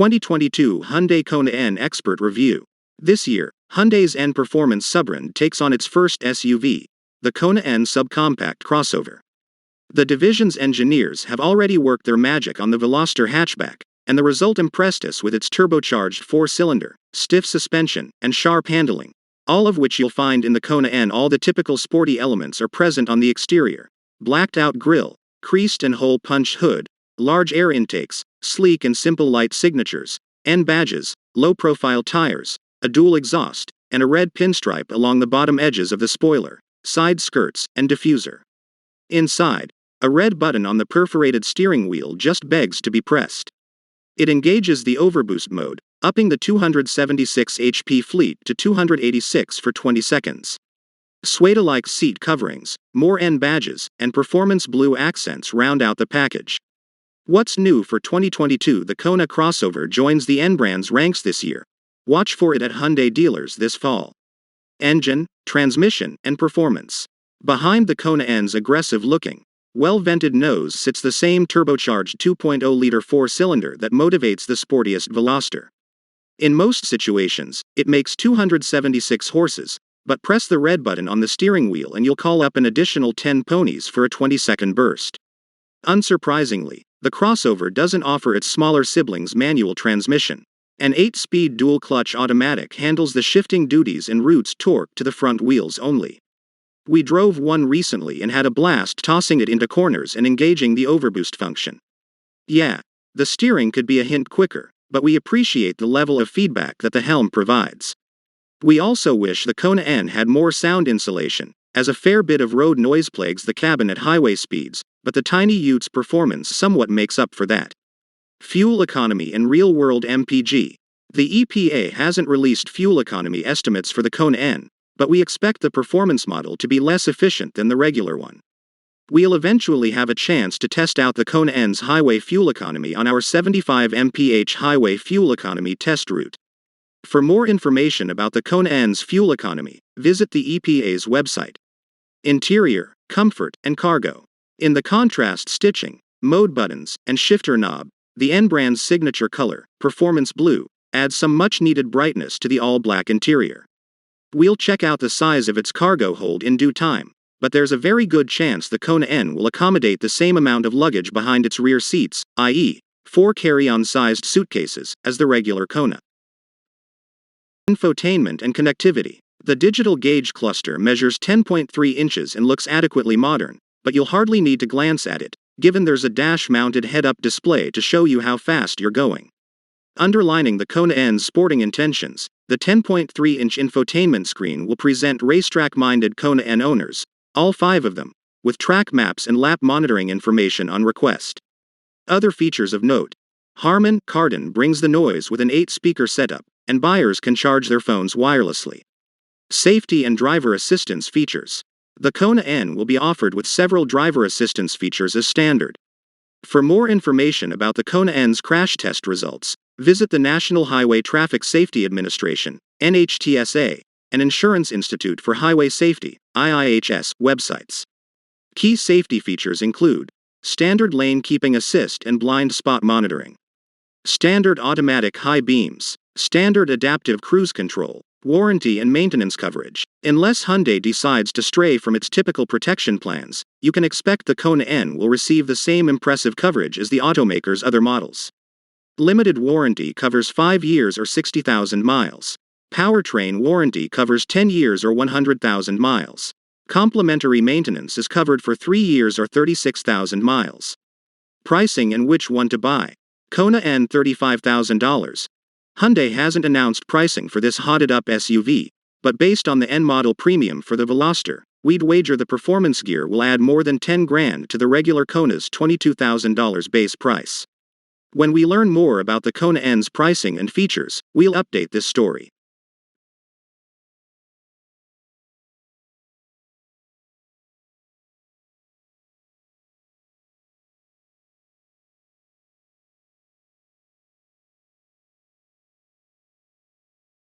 2022 Hyundai Kona N Expert Review. This year, Hyundai's N Performance subbrand takes on its first SUV, the Kona N subcompact crossover. The division's engineers have already worked their magic on the Veloster hatchback, and the result impressed us with its turbocharged 4-cylinder, stiff suspension, and sharp handling, all of which you'll find in the Kona N. All the typical sporty elements are present on the exterior: blacked-out grille, creased and hole-punched hood, large air intakes, sleek and simple light signatures, N badges, low-profile tires, a dual exhaust, and a red pinstripe along the bottom edges of the spoiler, side skirts, and diffuser. Inside, a red button on the perforated steering wheel just begs to be pressed. It engages the overboost mode, upping the 276 HP fleet to 286 for 20 seconds. Suede-like seat coverings, more N badges, and performance blue accents round out the package. What's new for 2022? The Kona crossover joins the N brand's ranks this year. Watch for it at Hyundai dealers this fall. Engine, transmission, and performance. Behind the Kona N's aggressive-looking, well-vented nose sits the same turbocharged 2.0-liter 4-cylinder that motivates the sportiest Veloster. In most situations, it makes 276 horses, but press the red button on the steering wheel and you'll call up an additional 10 ponies for a 20-second burst. Unsurprisingly, the crossover doesn't offer its smaller sibling's manual transmission. An 8-speed dual-clutch automatic handles the shifting duties and routes torque to the front wheels only. We drove one recently and had a blast tossing it into corners and engaging the overboost function. Yeah, the steering could be a hint quicker, but we appreciate the level of feedback that the helm provides. We also wish the Kona N had more sound insulation, as a fair bit of road noise plagues the cabin at highway speeds, but the tiny Utes' performance somewhat makes up for that. Fuel economy and real-world MPG. The EPA hasn't released fuel economy estimates for the Kona N, but we expect the performance model to be less efficient than the regular one. We'll eventually have a chance to test out the Kona N's highway fuel economy on our 75 mph highway fuel economy test route. For more information about the Kona N's fuel economy, visit the EPA's website. Interior, comfort, and cargo. In the contrast stitching, mode buttons, and shifter knob, the N brand's signature color, performance blue, adds some much-needed brightness to the all-black interior. We'll check out the size of its cargo hold in due time, but there's a very good chance the Kona N will accommodate the same amount of luggage behind its rear seats, i.e., 4 carry-on-sized suitcases, as the regular Kona. Infotainment and connectivity. The digital gauge cluster measures 10.3 inches and looks adequately modern, but you'll hardly need to glance at it, given there's a dash-mounted head-up display to show you how fast you're going. Underlining the Kona N's sporting intentions, the 10.3-inch infotainment screen will present racetrack-minded Kona N owners, all 5 of them, with track maps and lap monitoring information on request. Other features of note. Harman Kardon brings the noise with an 8-speaker setup, and buyers can charge their phones wirelessly. Safety and driver assistance features. The Kona N will be offered with several driver assistance features as standard. For more information about the Kona N's crash test results, visit the National Highway Traffic Safety Administration, NHTSA, and Insurance Institute for Highway Safety, IIHS, websites. Key safety features include standard lane keeping assist and blind spot monitoring, standard automatic high beams, standard adaptive cruise control, warranty and maintenance coverage. Unless Hyundai decides to stray from its typical protection plans, you can expect the Kona N will receive the same impressive coverage as the automaker's other models. Limited warranty covers 5 years or 60,000 miles. Powertrain warranty covers 10 years or 100,000 miles. Complimentary maintenance is covered for 3 years or 36,000 miles. Pricing and which one to buy. Kona N $35,000. Hyundai hasn't announced pricing for this hotted-up SUV, but based on the N model premium for the Veloster, we'd wager the performance gear will add more than 10 grand to the regular Kona's $22,000 base price. When we learn more about the Kona N's pricing and features, we'll update this story.